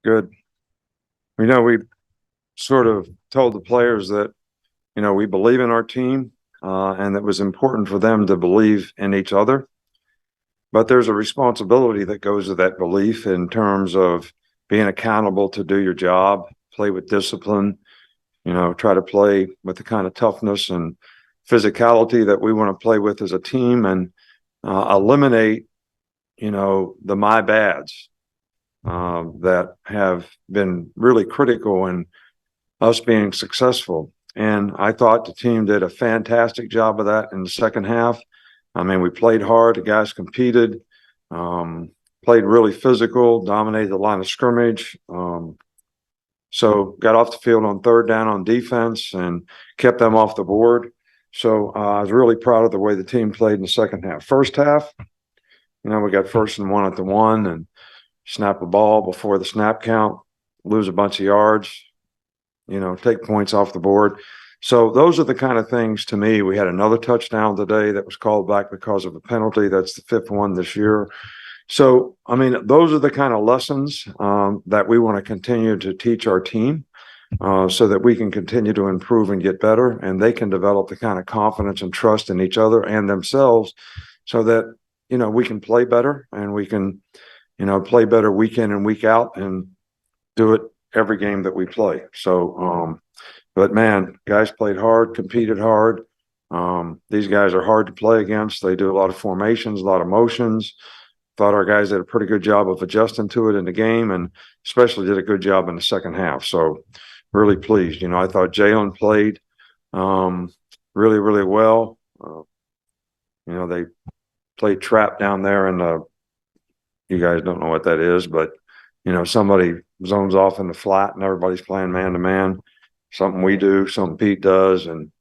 Good. We sort of told the players that, we believe in our team, and it was important for them to believe in each other. But there's a responsibility that goes with that belief in terms of being accountable to do your job, play with discipline, try to play with the kind of toughness and physicality that we want to play with as a team, and eliminate, the my bads that have been really critical in us being successful. And I thought the team did a fantastic job of that in the second half. I mean, we played hard. The guys competed, played really physical, dominated the line of scrimmage. So got off the field on third down on defense and kept them off the board. So I was really proud of the way the team played in the second half. First half, we got 1st and 1 at the 1 and snap the ball before the snap count, lose a bunch of yards, take points off the board. So those are the kind of things, to me. We had another touchdown today that was called back because of a penalty. That's the 5th one this year. So, I mean, those are the kind of lessons that we want to continue to teach our team so that we can continue to improve and get better, and they can develop the kind of confidence and trust in each other and themselves so that, we can play better, and we can, play better week in and week out and do it every game that we play. So, but man, guys played hard, competed hard. These guys are hard to play against. They do a lot of formations, a lot of motions. Thought our guys did a pretty good job of adjusting to it in the game, and especially did a good job in the second half. So really pleased. I thought Jalen played really, really well. They played trap down there, and you guys don't know what that is, but somebody zones off in the flat and everybody's playing man to man. Something we do, something Pete does, and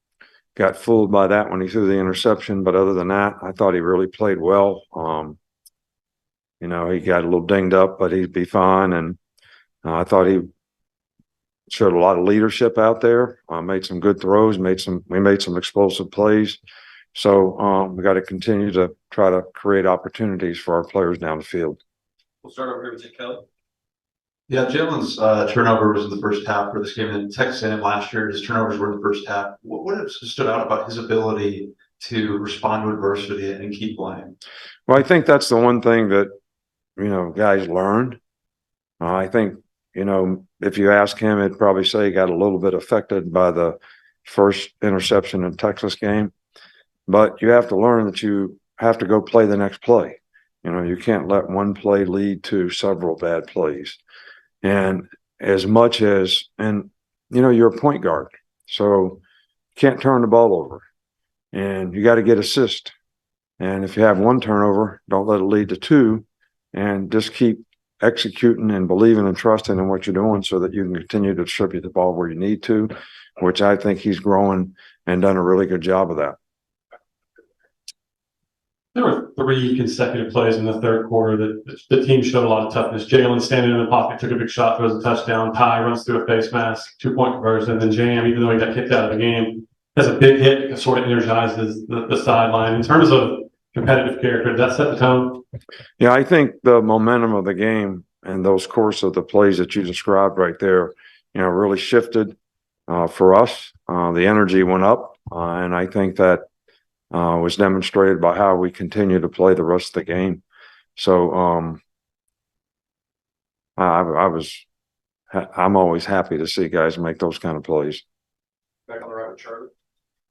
got fooled by that when he threw the interception. But other than that, I thought he really played well. He got a little dinged up, but he'd be fine. And I thought he showed a lot of leadership out there, made some good throws, we made some explosive plays. So we got to continue to try to create opportunities for our players down the field. We'll start over here with Kelly. Yeah, Jalen's turnover was in the first half for this game, and Texas A&M last year, his turnovers were in the first half. What has stood out about his ability to respond to adversity and keep playing? Well, I think that's the one thing that, guys learned. I think, if you ask him, he'd probably say he got a little bit affected by the first interception in Texas game. But you have to learn that you have to go play the next play. You can't let one play lead to several bad plays. And as much as, you're a point guard, so you can't turn the ball over, and you got to get assist. And if you have one turnover, don't let it lead to 2, and just keep executing and believing and trusting in what you're doing so that you can continue to distribute the ball where you need to, which I think he's growing and done a really good job of that. There were 3 consecutive plays in the third quarter that the team showed a lot of toughness. Jalen standing in the pocket, took a big shot, throws a touchdown. Ty runs through a face mask, 2-point conversion. And then Jam, even though he got kicked out of the game, has a big hit that sort of energizes the sideline. In terms of competitive character, does that set the tone? Yeah, I think the momentum of the game and those course of the plays that you described right there, really shifted for us. The energy went up, and I think that was demonstrated by how we continue to play the rest of the game. So I'm always happy to see guys make those kind of plays. Back on the right with Charlie.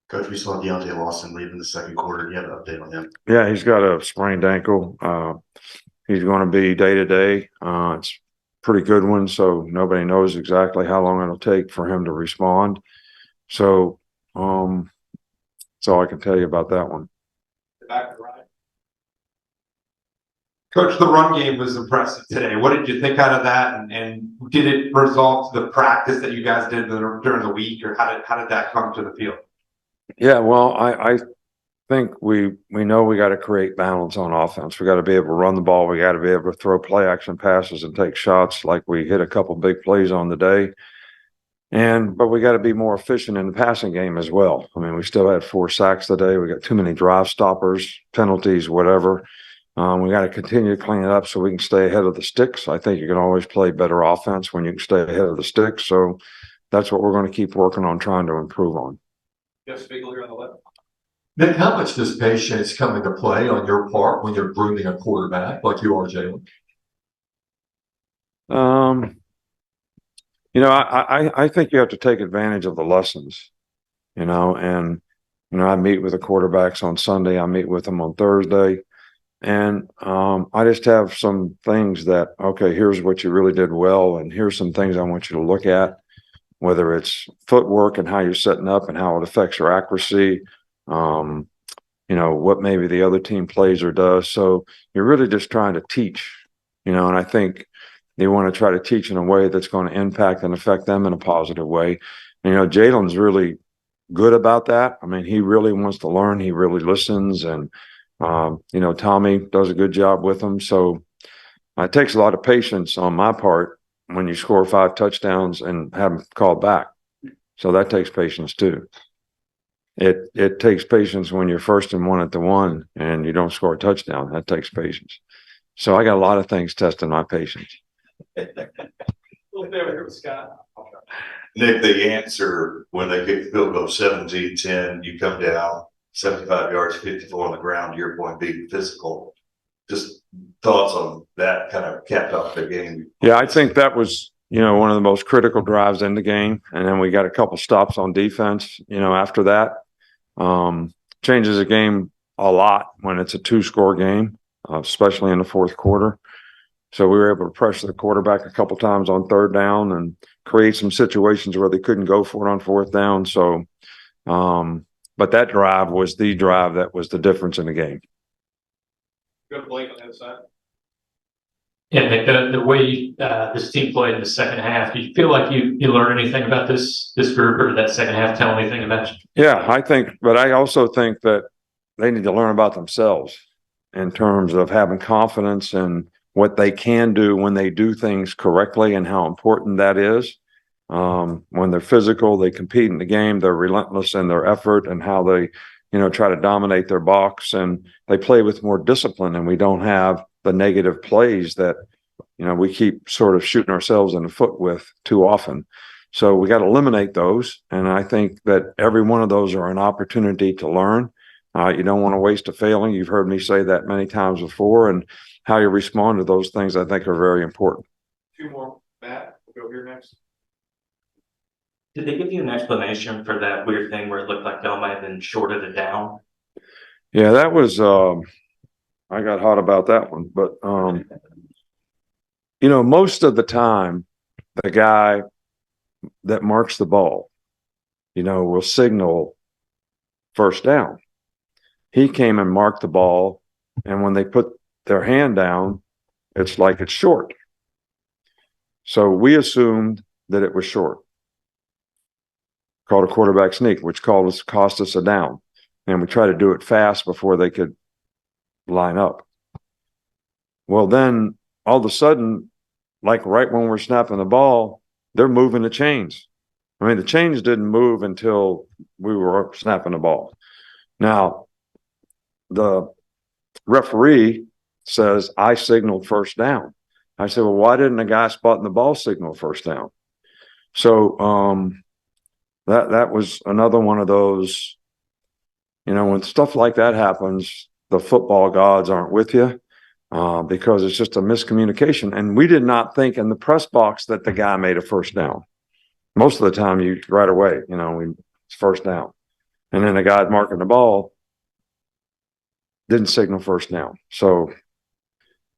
Coach, we saw Deontay Lawson leave in the second quarter. Do you have an update on him? Yeah, he's got a sprained ankle. He's going to be day to day. It's a pretty good one, so nobody knows exactly how long it'll take for him to respond. So that's all I can tell you about that one. Back to the right. Coach, the run game was impressive today. What did you think out of that? And did it result to the practice that you guys did during the week, or how did that come to the field? Yeah, well, I think we know we got to create balance on offense. We got to be able to run the ball. We got to be able to throw play action passes and take shots, like we hit a couple big plays on the day. But we got to be more efficient in the passing game as well. I mean, we still had 4 sacks today. We got too many drive stoppers, penalties, whatever. We got to continue to clean it up so we can stay ahead of the sticks. I think you can always play better offense when you can stay ahead of the sticks. So that's what we're going to keep working on, trying to improve on. Jeff Spiegel here on the left. Nick, how much does patience come into play on your part when you're grooming a quarterback like you are, Jalen? I think you have to take advantage of the lessons, and I meet with the quarterbacks on Sunday. I meet with them on Thursday. And I just have some things that, okay, here's what you really did well, and here's some things I want you to look at, whether it's footwork and how you're setting up and how it affects your accuracy, what maybe the other team plays or does. So you're really just trying to teach, and I think you want to try to teach in a way that's going to impact and affect them in a positive way. And, Jalen's really good about that. I mean, he really wants to learn. He really listens, and Tommy does a good job with him. So it takes a lot of patience on my part when you score 5 touchdowns and have them called back. So that takes patience too. It takes patience when you're 1st and 1 at the 1 and you don't score a touchdown. That takes patience. So I got a lot of things testing my patience. Nick, the answer when they kick the field goal 17-10, you come down 75 yards, 54 on the ground, your point being physical. Just thoughts on that kind of capped off the game. Yeah, I think that was, one of the most critical drives in the game. And then we got a couple stops on defense, after that. Changes the game a lot when it's a 2-score game, especially in the 4th quarter. So we were able to pressure the quarterback a couple times on 3rd down and create some situations where they couldn't go for it on 4th down. So, but that drive was the drive that was the difference in the game. Go to Blake on the other side. Yeah, Nick, the way this team played in the second half, do you feel like you learned anything about this group, or did that second half tell anything about you? Yeah, but I also think that they need to learn about themselves in terms of having confidence in what they can do when they do things correctly and how important that is. When they're physical, they compete in the game, they're relentless in their effort and how they, try to dominate their box, and they play with more discipline, and we don't have the negative plays that, we keep sort of shooting ourselves in the foot with too often. So we got to eliminate those. And I think that every one of those are an opportunity to learn. You don't want to waste a failing. You've heard me say that many times before, and how you respond to those things, I think, are very important. 2 more, Matt. We'll go here next. Did they give you an explanation for that weird thing where it looked like y'all might have been shorted it down? Yeah, that was, I got hot about that one, but, most of the time, the guy that marks the ball, will signal 1st down. He came and marked the ball, and when they put their hand down, it's like it's short. So we assumed that it was short. Called a quarterback sneak, which cost us a down. And we tried to do it fast before they could line up. Well, then all of a sudden, like right when we're snapping the ball, they're moving the chains. I mean, the chains didn't move until we were snapping the ball. Now, the referee says, I signaled 1st down. I said, well, why didn't the guy spotting the ball signal 1st down? So that was another one of those, when stuff like that happens, the football gods aren't with you, because it's just a miscommunication. And we did not think in the press box that the guy made a 1st down. Most of the time, right away, it's 1st down. And then the guy marking the ball didn't signal 1st down. So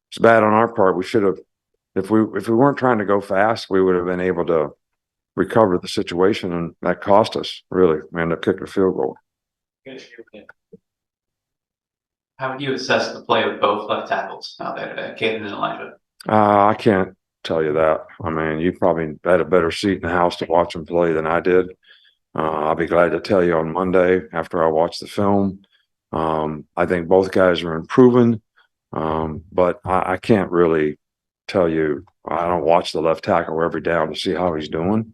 it's bad on our part. We should have, if we weren't trying to go fast, we would have been able to recover the situation, and that cost us, really. We ended up kicking a field goal. How would you assess the play of both left tackles out there today, Caden and Elijah? I can't tell you that. I mean, you probably had a better seat in the house to watch them play than I did. I'll be glad to tell you on Monday after I watch the film. I think both guys are improving, but I can't really tell you. I don't watch the left tackle every down to see how he's doing.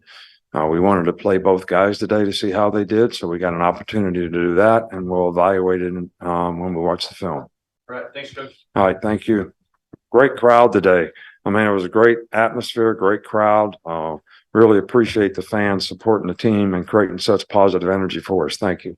We wanted to play both guys today to see how they did, so we got an opportunity to do that, and we'll evaluate it when we watch the film. All right. Thanks, Coach. All right, thank you. Great crowd today. I mean, it was a great atmosphere, great crowd. Really appreciate the fans supporting the team and creating such positive energy for us. Thank you.